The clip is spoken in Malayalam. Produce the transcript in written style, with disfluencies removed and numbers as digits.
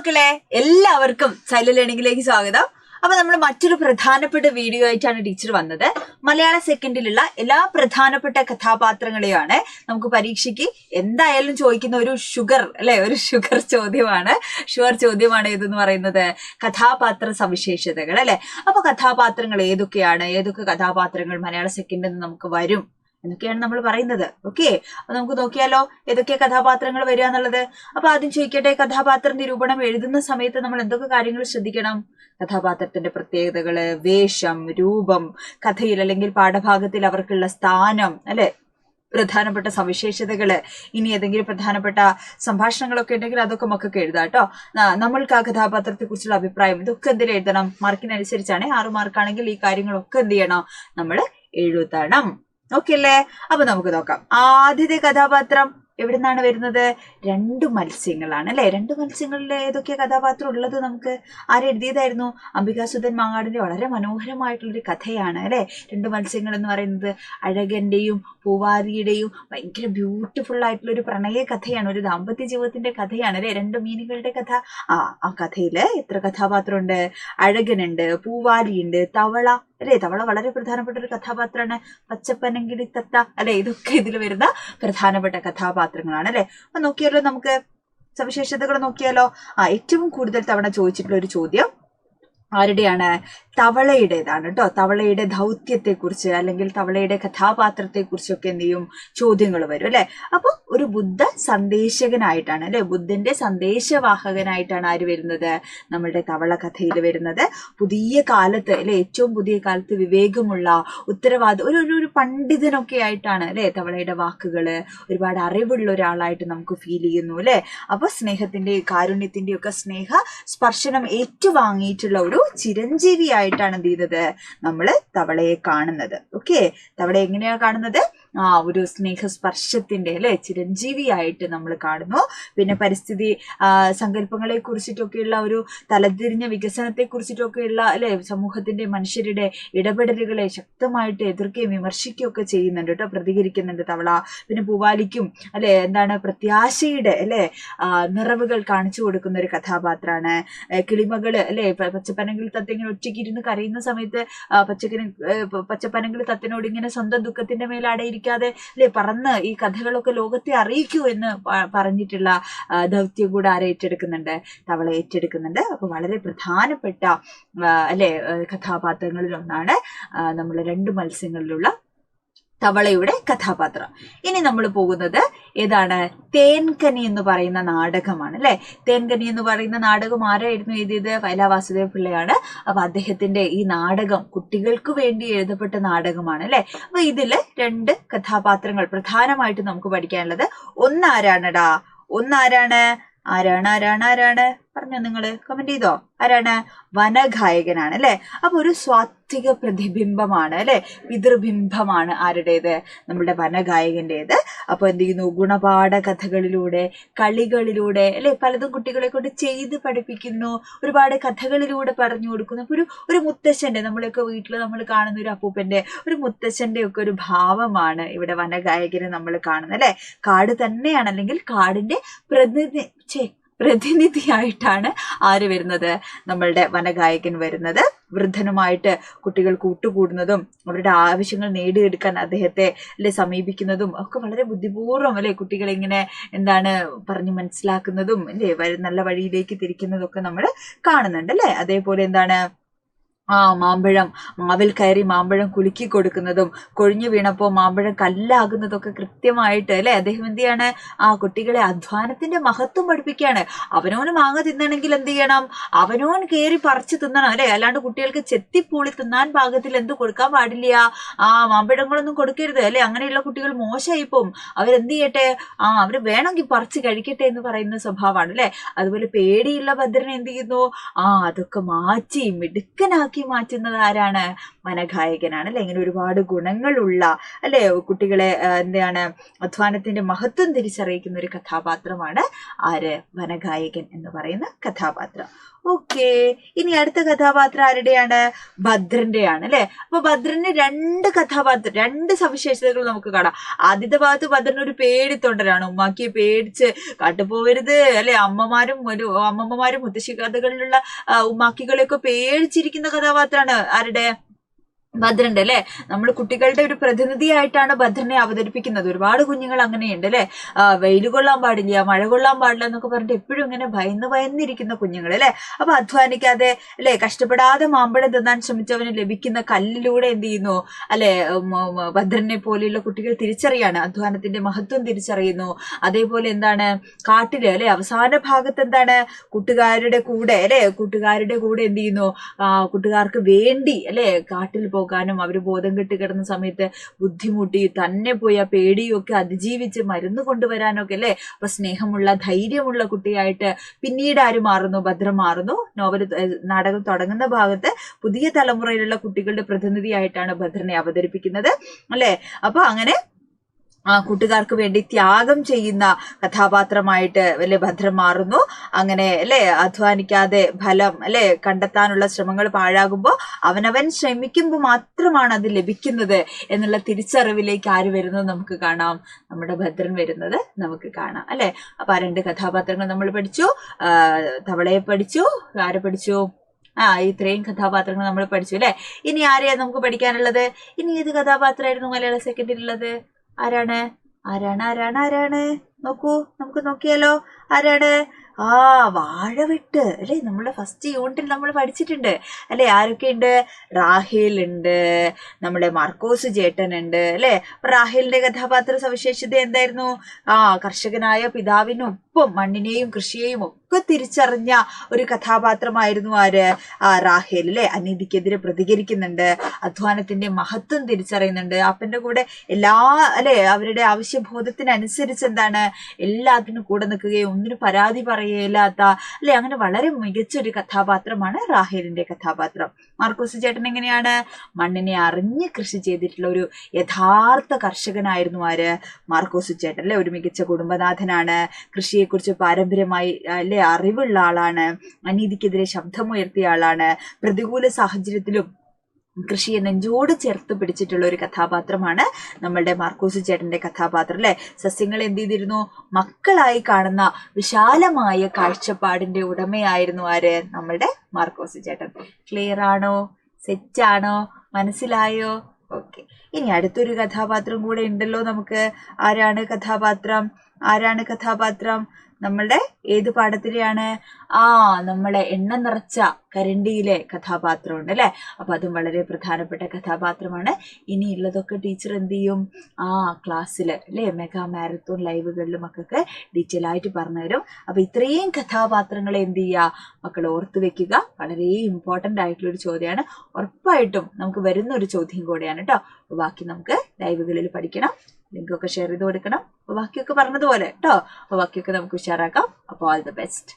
മക്കളെ, എല്ലാവർക്കും സൈലന്റ് ലേണിംഗിലേക്ക് സ്വാഗതം. അപ്പൊ നമ്മൾ മറ്റൊരു പ്രധാനപ്പെട്ട വീഡിയോ ആയിട്ടാണ് ടീച്ചർ വന്നത്. മലയാള സെക്കൻഡിലുള്ള എല്ലാ പ്രധാനപ്പെട്ട കഥാപാത്രങ്ങളെയാണ് നമുക്ക് പരീക്ഷയ്ക്ക് എന്തായാലും ചോദിക്കുന്ന ഒരു ഷുഗർ ചോദ്യമാണ്. ഏതെന്ന് പറയുന്നത് കഥാപാത്ര സവിശേഷതകൾ അല്ലെ. അപ്പൊ കഥാപാത്രങ്ങൾ ഏതൊക്കെ കഥാപാത്രങ്ങൾ മലയാള സെക്കൻഡിൽ നിന്ന് നമുക്ക് വരും എന്നൊക്കെയാണ് നമ്മൾ പറയുന്നത്. ഓക്കെ, അപ്പൊ നമുക്ക് നോക്കിയാലോ ഏതൊക്കെ കഥാപാത്രങ്ങൾ വരിക എന്നുള്ളത്. അപ്പൊ ആദ്യം ചോദിക്കട്ടെ, കഥാപാത്ര നിരൂപണം എഴുതുന്ന സമയത്ത് നമ്മൾ എന്തൊക്കെ കാര്യങ്ങൾ ശ്രദ്ധിക്കണം? കഥാപാത്രത്തിന്റെ പ്രത്യേകതകള്, വേഷം, രൂപം, കഥയിൽ അല്ലെങ്കിൽ പാഠഭാഗത്തിൽ അവർക്കുള്ള സ്ഥാനം അല്ലെ, പ്രധാനപ്പെട്ട സവിശേഷതകള്, ഇനി ഏതെങ്കിലും പ്രധാനപ്പെട്ട സംഭാഷണങ്ങളൊക്കെ ഉണ്ടെങ്കിൽ അതൊക്കെ മക്കൾക്ക് എഴുതാം കേട്ടോ. നമ്മൾക്ക് ആ കഥാപാത്രത്തെ കുറിച്ചുള്ള അഭിപ്രായം ഇതൊക്കെ എന്തിനും എഴുതണം. മാർക്കിനനുസരിച്ചാണ്. 6 മാർക്കാണെങ്കിൽ ഈ കാര്യങ്ങളൊക്കെ എന്ത് ചെയ്യണം, നമ്മൾ എഴുതണം. ഓക്കെ അല്ലേ? അപ്പൊ നമുക്ക് നോക്കാം. ആദ്യത്തെ കഥാപാത്രം എവിടെ നിന്നാണ് വരുന്നത്? 2 മത്സ്യങ്ങളാണ് അല്ലെ. 2 മത്സ്യങ്ങളിൽ ഏതൊക്കെ കഥാപാത്രം ഉള്ളത്? നമുക്ക് ആരെഴുതിയതായിരുന്നു? അംബികാസുധൻ മാങ്ങാടിന്റെ വളരെ മനോഹരമായിട്ടുള്ളൊരു കഥയാണ് അല്ലെ. 2 മത്സ്യങ്ങൾ എന്ന് പറയുന്നത് അഴകന്റെയും പൂവാരിയുടെയും ഭയങ്കര ബ്യൂട്ടിഫുൾ ആയിട്ടുള്ള ഒരു പ്രണയ കഥയാണ്, ഒരു ദാമ്പത്യ ജീവിതത്തിന്റെ കഥയാണ് അല്ലെ. 2 മീനുകളുടെ കഥ. ആ കഥയില് എത്ര കഥാപാത്രമുണ്ട്? അഴകനുണ്ട്, പൂവാലിയുണ്ട്, തവള അല്ലെ. തവള വളരെ പ്രധാനപ്പെട്ട ഒരു കഥാപാത്രമാണ്. പച്ചപ്പനങ്കിടി തത്ത അല്ലെ. ഇതൊക്കെ ഇതിൽ വരുന്ന പ്രധാനപ്പെട്ട കഥാപാത്രങ്ങളാണ് അല്ലെ. അപ്പൊ നോക്കിയാലോ, നമുക്ക് സവിശേഷതകൾ നോക്കിയാലോ. ഏറ്റവും കൂടുതൽ തവണ ചോദിച്ചിട്ടുള്ള ഒരു ചോദ്യം ആരുടെയാണ്? തവളയുടേതാണ് കേട്ടോ. തവളയുടെ ദൗത്യത്തെ കുറിച്ച് അല്ലെങ്കിൽ തവളയുടെ കഥാപാത്രത്തെ കുറിച്ചൊക്കെ എന്ത് ചെയ്യും, ചോദ്യങ്ങൾ വരും അല്ലെ. അപ്പൊ ഒരു ബുദ്ധ സന്ദേശകനായിട്ടാണ് അല്ലെ, ബുദ്ധന്റെ സന്ദേശവാഹകനായിട്ടാണ് ആര് വരുന്നത്? നമ്മളുടെ തവള കഥയിൽ വരുന്നത്. പുതിയ കാലത്ത് അല്ലെ, ഏറ്റവും പുതിയ കാലത്ത് വിവേകമുള്ള ഒരു പണ്ഡിതനൊക്കെ ആയിട്ടാണ് അല്ലെ തവളയുടെ വാക്കുകള്. ഒരുപാട് അറിവുള്ള ഒരാളായിട്ട് നമുക്ക് ഫീൽ ചെയ്യുന്നു അല്ലെ. അപ്പൊ സ്നേഹത്തിന്റെയും കാരുണ്യത്തിന്റെയും ഒക്കെ സ്നേഹ സ്പർശനം ഏറ്റുവാങ്ങിയിട്ടുള്ള ഒരു ചിരഞ്ജീവി ആയിട്ടാണ് എന്ത് ചെയ്യുന്നത്, നമ്മള് തവളയെ കാണുന്നത്. ഓക്കെ, തവള എങ്ങനെയാ കാണുന്നത്? ഒരു സ്നേഹസ്പർശത്തിന്റെ അല്ലെ ചിരഞ്ജീവിയായിട്ട് നമ്മൾ കാണുന്നു. പിന്നെ പരിസ്ഥിതി സങ്കല്പങ്ങളെ കുറിച്ചിട്ടൊക്കെയുള്ള ഒരു തലതിരിഞ്ഞ വികസനത്തെ കുറിച്ചിട്ടൊക്കെയുള്ള അല്ലെ സമൂഹത്തിന്റെ മനുഷ്യരുടെ ഇടപെടലുകളെ ശക്തമായിട്ട് എതിർക്കുകയും വിമർശിക്കുകയും ഒക്കെ ചെയ്യുന്നുണ്ട് കേട്ടോ, പ്രതികരിക്കുന്നുണ്ട് തവള. പിന്നെ പൂവാലിക്കും അല്ലെ പ്രത്യാശയുടെ അല്ലെ നിറവുകൾ കാണിച്ചു കൊടുക്കുന്ന ഒരു കഥാപാത്രമാണ്. കിളിമകള് അല്ലെ പച്ചപ്പനങ്കിൽ തത്ത ഇങ്ങനെ ഒറ്റയ്ക്ക് ഇരുന്ന് കരയുന്ന സമയത്ത് പച്ചപ്പനങ്കിൽ തത്തനോട് ഇങ്ങനെ സ്വന്തം ദുഃഖത്തിന്റെ മേൽ അടയിരിക്കും അല്ലെ പറന്ന് ഈ കഥകളൊക്കെ ലോകത്തെ അറിയിക്കൂ എന്ന് പറഞ്ഞിട്ടുള്ള ദൗത്യം കൂടെ ആരെ ഏറ്റെടുക്കുന്നുണ്ട്? തവള ഏറ്റെടുക്കുന്നുണ്ട്. അപ്പൊ വളരെ പ്രധാനപ്പെട്ട അല്ലെ കഥാപാത്രങ്ങളിൽ ഒന്നാണ് നമ്മൾ 2 മത്സ്യങ്ങളിലുള്ള തവളയുടെ കഥാപാത്രം. ഇനി നമ്മൾ പോകുന്നത് ഏതാണ്? തേൻകനി എന്ന് പറയുന്ന നാടകമാണ് അല്ലെ. തേൻകനി എന്ന് പറയുന്ന നാടകം ആരായിരുന്നു എഴുതിയത്? വയലാർ വാസുദേവ പിള്ളയാണ്. അപ്പൊ അദ്ദേഹത്തിന്റെ ഈ നാടകം കുട്ടികൾക്ക് വേണ്ടി എഴുതപ്പെട്ട നാടകമാണ് അല്ലെ. അപ്പൊ ഇതില് 2 കഥാപാത്രങ്ങൾ പ്രധാനമായിട്ട് നമുക്ക് പഠിക്കാനുള്ളത്. ഒന്നാരാണടാ? ആരാണ് പറഞ്ഞോ, നിങ്ങള് കമന്റ് ചെയ്തോ? ആരാണ്? വനഗായകനാണ് അല്ലെ. അപ്പൊ ഒരു സ്വാത്വിക പ്രതിബിംബമാണ് അല്ലെ, പിതൃബിംബമാണ് ആരുടേത്? നമ്മുടെ വനഗായകന്റേത്. അപ്പൊ എന്ത് ചെയ്യുന്നു? ഗുണപാഠ കഥകളിലൂടെ, കളികളിലൂടെ അല്ലെ പലതും കുട്ടികളെ കൊണ്ട് ചെയ്ത് പഠിപ്പിക്കുന്നു. ഒരുപാട് കഥകളിലൂടെ പറഞ്ഞു കൊടുക്കുന്നു. അപ്പൊ ഒരു മുത്തശ്ശന്റെ, നമ്മളെയൊക്കെ വീട്ടിൽ നമ്മൾ കാണുന്ന ഒരു അപ്പൂപ്പന്റെ, ഒരു മുത്തശ്ശന്റെ ഒക്കെ ഒരു ഭാവമാണ് ഇവിടെ വനഗായകനെ നമ്മൾ കാണുന്നത് അല്ലെ. കാട് തന്നെയാണ്, അല്ലെങ്കിൽ കാടിന്റെ പ്രതിനിധിയായിട്ടാണ് ആര് വരുന്നത്? നമ്മളുടെ വനഗായകൻ വരുന്നത്. വൃദ്ധനുമായിട്ട് കുട്ടികൾ കൂട്ടുകൂടുന്നതും അവരുടെ ആവശ്യങ്ങൾ നേടിയെടുക്കാൻ അദ്ദേഹത്തെ അല്ലെ സമീപിക്കുന്നതും ഒക്കെ വളരെ ബുദ്ധിപൂർവ്വം അല്ലെ കുട്ടികളെ ഇങ്ങനെ പറഞ്ഞു മനസ്സിലാക്കുന്നതും അല്ലെ നല്ല വഴിയിലേക്ക് തിരിക്കുന്നതും ഒക്കെ നമ്മൾ കാണുന്നുണ്ട് അല്ലെ. അതേപോലെ മാവിൽ കയറി മാമ്പഴം കുലുക്കി കൊടുക്കുന്നതും കൊഴിഞ്ഞു വീണപ്പോ മാമ്പഴം കല്ലാകുന്നതൊക്കെ കൃത്യമായിട്ട് അല്ലെ അദ്ദേഹം എന്ത് ചെയ്യാണ്? കുട്ടികളെ അധ്വാനത്തിന്റെ മഹത്വം പഠിപ്പിക്കുകയാണ്. അവനോന് മാങ്ങ തിന്നണമെങ്കിൽ എന്ത് ചെയ്യണം? അവനോൻ കയറി പറിച്ചു തിന്നണം അല്ലെ. അല്ലാണ്ട് കുട്ടികൾക്ക് ചെത്തിപ്പൂളി തിന്നാൻ പാകത്തിൽ എന്ത് കൊടുക്കാൻ പാടില്ല? മാമ്പഴങ്ങളൊന്നും കൊടുക്കരുത് അല്ലെ. അങ്ങനെയുള്ള കുട്ടികൾ മോശമായി പോവും. അവരെന്ത് ചെയ്യട്ടെ? അവര് വേണമെങ്കിൽ പറിച്ച് കഴിക്കട്ടെ എന്ന് പറയുന്ന സ്വഭാവമാണ് അല്ലെ. അതുപോലെ പേടിയുള്ള ഭദ്രൻ എന്ത് ചെയ്യുന്നു? അതൊക്കെ മാറ്റി മിടുക്കനാക്കി ആക്കി മാറ്റുന്നത് ആരാണ്? വനഗായകനാണ് അല്ലെ. ഇങ്ങനെ ഒരുപാട് ഗുണങ്ങളുള്ള അല്ലെ കുട്ടികളെ എന്താണ് അധ്വാനത്തിന്റെ മഹത്വം തിരിച്ചറിയിക്കുന്ന ഒരു കഥാപാത്രമാണ് ആര്? വനഗായകൻ എന്ന് പറയുന്ന കഥാപാത്രം. ഓക്കെ, ഇനി അടുത്ത കഥാപാത്രം ആരുടെയാണ്? ഭദ്രന്റെയാണ് അല്ലെ. അപ്പൊ ഭദ്രന് രണ്ട് സവിശേഷതകൾ നമുക്ക് കാണാം. ആദ്യത്തെ ഭാഗത്ത് ഭദ്രൻ ഒരു പേടിത്തൊണ്ടരാണ്, ഉമ്മാക്കിയെ പേടിച്ച് കാട്ടുപോകരുത് അല്ലെ, അമ്മമ്മമാരും മുത്തശ്ശി കഥകളിലുള്ള ഉമ്മാക്കികളെയൊക്കെ പേടിച്ചിരിക്കുന്ന കഥാപാത്രമാണ് ആരുടെ? ഭദ്രന്റെ അല്ലെ. നമ്മൾ കുട്ടികളുടെ ഒരു പ്രതിനിധിയായിട്ടാണ് ഭദ്രനെ അവതരിപ്പിക്കുന്നത്. ഒരുപാട് കുഞ്ഞുങ്ങൾ അങ്ങനെയുണ്ട് അല്ലെ. വെയിൽ കൊള്ളാൻ പാടില്ല, മഴ കൊള്ളാൻ പാടില്ല എന്നൊക്കെ പറഞ്ഞിട്ട് എപ്പോഴും ഇങ്ങനെ ഭയന്നിരിക്കുന്ന കുഞ്ഞുങ്ങൾ അല്ലെ. അപ്പൊ അധ്വാനിക്കാതെ അല്ലെ കഷ്ടപ്പെടാതെ മാമ്പഴം തിന്നാൻ ശ്രമിച്ചവന് ലഭിക്കുന്ന കല്ലിലൂടെ എന്ത് ചെയ്യുന്നു അല്ലെ, ഭദ്രനെ പോലെയുള്ള കുട്ടികൾ തിരിച്ചറിയാണ്, അധ്വാനത്തിന്റെ മഹത്വം തിരിച്ചറിയുന്നു. അതേപോലെ എന്താണ് കാട്ടില് അല്ലെ അവസാന ഭാഗത്ത് എന്താണ് കൂട്ടുകാരുടെ കൂടെ എന്ത് ചെയ്യുന്നു, കൂട്ടുകാർക്ക് വേണ്ടി അല്ലെ കാട്ടിൽ പോകാനും അവർ ബോധം കെട്ട് കിടന്ന സമയത്ത് ബുദ്ധിമുട്ടി തന്നെ പോയി ആ പേടിയും ഒക്കെ അതിജീവിച്ച് മരുന്ന് കൊണ്ടുവരാനൊക്കെ അല്ലെ. അപ്പൊ സ്നേഹമുള്ള ധൈര്യമുള്ള കുട്ടിയായിട്ട് പിന്നീട് ആര് മാറുന്നു? ഭദ്രൻ മാറുന്നു. നാടകം തുടങ്ങുന്ന ഭാഗത്ത് പുതിയ തലമുറയിലുള്ള കുട്ടികളുടെ പ്രതിനിധിയായിട്ടാണ് ഭദ്രനെ അവതരിപ്പിക്കുന്നത് അല്ലെ. അപ്പൊ അങ്ങനെ കൂട്ടുകാർക്ക് വേണ്ടി ത്യാഗം ചെയ്യുന്ന കഥാപാത്രമായിട്ട് അല്ലെ ഭദ്രൻ മാറുന്നു. അങ്ങനെ അല്ലെ അധ്വാനിക്കാതെ ഫലം അല്ലെ കണ്ടെത്താനുള്ള ശ്രമങ്ങൾ പാഴാകുമ്പോൾ അവനവൻ ശ്രമിക്കുമ്പോൾ മാത്രമാണ് അത് ലഭിക്കുന്നത് എന്നുള്ള തിരിച്ചറിവിലേക്ക് ആര് വരുന്നത് നമുക്ക് കാണാം? നമ്മുടെ ഭദ്രൻ വരുന്നത് നമുക്ക് കാണാം അല്ലെ. അപ്പൊ ആ രണ്ട് കഥാപാത്രങ്ങൾ നമ്മൾ പഠിച്ചു. തവളയെ പഠിച്ചു, ആരെ പഠിച്ചു? ഇത്രയും കഥാപാത്രങ്ങൾ നമ്മൾ പഠിച്ചു അല്ലെ. ഇനി ആരെയാ നമുക്ക് പഠിക്കാനുള്ളത്? ഇനി ഏത് കഥാപാത്രമായിരുന്നു മലയാള സെക്കൻഡിലുള്ളത്? ആരാണ്? നോക്കൂ, നമുക്ക് നോക്കിയാലോ. ആരാണ്? വാഴവെട്ട് അല്ലെ. നമ്മുടെ ഫസ്റ്റ് യൂണിറ്റിൽ നമ്മൾ പഠിച്ചിട്ടുണ്ട് അല്ലെ. ആരൊക്കെയുണ്ട്? റാഹേൽ ഉണ്ട്, നമ്മുടെ മാർക്കോസ് ചേട്ടനുണ്ട് അല്ലെ. റാഹേലിന്റെ കഥാപാത്ര സവിശേഷത എന്തായിരുന്നു? കർഷകനായ പിതാവിനൊപ്പം മണ്ണിനെയും കൃഷിയെയും ഒക്കെ തിരിച്ചറിഞ്ഞ ഒരു കഥാപാത്രമായിരുന്നു ആര്? റാഹേൽ അല്ലെ. അനീതിക്കെതിരെ പ്രതികരിക്കുന്നുണ്ട്, അധ്വാനത്തിന്റെ മഹത്വം തിരിച്ചറിയുന്നുണ്ട്, അപ്പന്റെ കൂടെ അല്ലെ അവരുടെ ആവശ്യബോധത്തിനനുസരിച്ച് എന്താണ് എല്ലാത്തിനും കൂടെ നിൽക്കുകയും ഒന്നിനും പരാതി പറയില്ലാത്ത അല്ലെ അങ്ങനെ വളരെ മികച്ചൊരു കഥാപാത്രമാണ് റാഹേലിന്റെ കഥാപാത്രം. മാർക്കോസ് ചേട്ടൻ എങ്ങനെയാണ്? മണ്ണിനെ അറിഞ്ഞ് കൃഷി ചെയ്തിട്ടുള്ള ഒരു യഥാർത്ഥ കർഷകനായിരുന്നു ആര്? മാർക്കോസ് ചേട്ടൻ അല്ലെ. ഒരു മികച്ച കുടുംബനാഥനാണ്, കൃഷിയെക്കുറിച്ച് പാരമ്പര്യമായി അല്ലെ അറിവുള്ള ആളാണ്, അനീതിക്കെതിരെ ശബ്ദമുയർത്തിയ ആളാണ്, പ്രതികൂല സാഹചര്യത്തിലും കൃഷിയെ നെഞ്ചോട് ചേർത്ത് പിടിച്ചിട്ടുള്ള ഒരു കഥാപാത്രമാണ് നമ്മളുടെ മാർക്കോസ് ചേട്ടന്റെ കഥാപാത്രം അല്ലെ. സസ്യങ്ങൾ എന്ത് ചെയ്തിരുന്നു? മക്കളായി കാണുന്ന വിശാലമായ കാഴ്ചപ്പാടിന്റെ ഉടമയായിരുന്നു ആര്? നമ്മളുടെ മാർക്കോസ് ചേട്ടൻ. ക്ലിയർ ആണോ? സെറ്റാണോ? മനസ്സിലായോ? ഓക്കെ, ഇനി അടുത്തൊരു കഥാപാത്രം കൂടെ ഉണ്ടല്ലോ നമുക്ക്. ആരാണ് കഥാപാത്രം? നമ്മളുടെ ഏത് പാഠത്തിലെയാണ്? നമ്മളെ എണ്ണ നിറച്ച കരണ്ടിയിലെ കഥാപാത്രമുണ്ട് അല്ലെ. അപ്പൊ അതും വളരെ പ്രധാനപ്പെട്ട കഥാപാത്രമാണ്. ഇനിയുള്ളതൊക്കെ ടീച്ചർ എന്ത് ചെയ്യും? ക്ലാസ്സിൽ അല്ലെ മെഗാ മാരത്തോൺ ലൈവുകളിൽ മക്കൾക്ക് ഡീറ്റെയിൽ ആയിട്ട് പറഞ്ഞു തരും. അപ്പൊ ഇത്രയും കഥാപാത്രങ്ങളെ എന്ത് ചെയ്യുക മക്കൾ ഓർത്ത് വെക്കുക. വളരെ ഇമ്പോർട്ടൻ്റ് ആയിട്ടുള്ളൊരു ചോദ്യമാണ്. ഉറപ്പായിട്ടും നമുക്ക് വരുന്ന ഒരു ചോദ്യം കൂടെയാണ് കേട്ടോ. ബാക്കി നമുക്ക് ലൈവുകളിൽ പഠിക്കണം. ലിങ്കൊക്കെ ഷെയർ ചെയ്ത് കൊടുക്കണം. ബാക്കിയൊക്കെ പറഞ്ഞതുപോലെ കേട്ടോ. ബാക്കിയൊക്കെ നമുക്ക് ഉഷാറാക്കാം. അപ്പോൾ ഓൾ ദി ബെസ്റ്റ്.